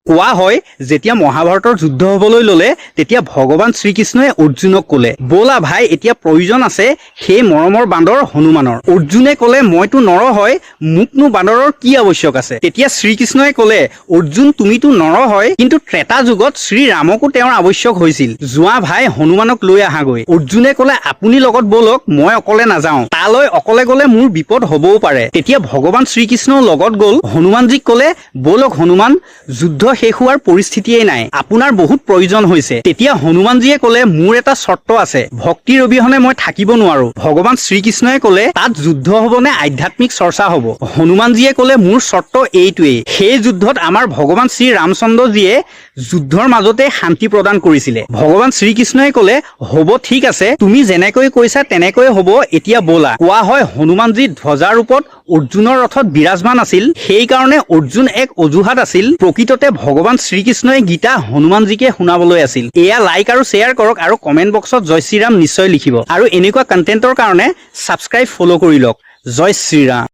কোৱা হয় যেতিয়া মহাভাৰতৰ যুদ্ধ হ'বলৈ ল'লে তেতিয়া ভগৱান শ্ৰীকৃষ্ণই অৰ্জুনক ক'লে ব'লা ভাই এতিয়া প্ৰয়োজন আছে সেই মৰমৰ বান্দৰ হনুমানৰ। অৰ্জুনে ক'লে মইতো নৰ হয় মোকনো বান্দৰৰ কি আৱশ্যক আছে। তেতিয়া শ্ৰীকৃষ্ণই ক'লে অৰ্জুন তুমিতো নৰ হয় কিন্তু ত্ৰেতা যুগত শ্ৰীৰামকো তেওঁৰ আৱশ্যক হৈছিল। যোৱা ভাই হনুমানক লৈ আহাগৈ। অৰ্জুনে ক'লে আপুনি লগত ব'লক মই অকলে নাযাওঁ তালৈ অকলে গ'লে মোৰ বিপদ হ'বও পাৰে। তেতিয়া ভগৱান শ্ৰীকৃষ্ণ লগত গ'ল। হনুমানজীক ক'লে ব'লক হনুমান যুদ্ধ শেষ হোৱাৰ পৰিস্থিতিয়েই নাই আপোনাৰ বহুত প্ৰয়োজন হৈছে। তেতিয়া হনুমানজীয়ে ক'লে মোৰ এটা চৰ্ত আছে ভক্তিৰ অবিহনে মই থাকিব নোৱাৰো। ভগৱান শ্ৰীকৃষ্ণই ক'লে তাত যুদ্ধ হ'ব নে আধ্যাত্মিক চৰ্চা হ'ব। হনুমানজীয়ে ক'লে মোৰ চৰ্ত এইটোৱেই সেই যুদ্ধত আমাৰ ভগৱান শ্ৰী ৰামচন্দ্ৰজীয়ে যুদ্ধৰ মাজতে শান্তি প্ৰদান কৰিছিলে। ভগৱান শ্ৰীকৃষ্ণই ক'লে হ'ব ঠিক আছে তুমি যেনেকৈ কৈছা তেনেকৈ হ'ব এতিয়া ব'লা। কোৱা হয় হনুমানজী ধ্বজাৰ ৰূপত অৰ্জুনৰ ৰথত বিৰাজমান আছিল সেইকাৰণে অৰ্জুন এক অজুহাত আছিল। প্ৰকৃততে ভগৱান শ্ৰীকৃষ্ণই গীতা হনুমানজীকে শুনাবলৈ আছিল। এয়া লাইক আৰু শ্বেয়াৰ কৰক আৰু কমেণ্ট বক্সত জয় শ্ৰীৰাম নিশ্চয় লিখিব আৰু এনেকুৱা কণ্টেণ্টৰ কাৰণে ছাবস্ক্ৰাইব ফ'ল' কৰি লওক। জয় শ্ৰীৰাম।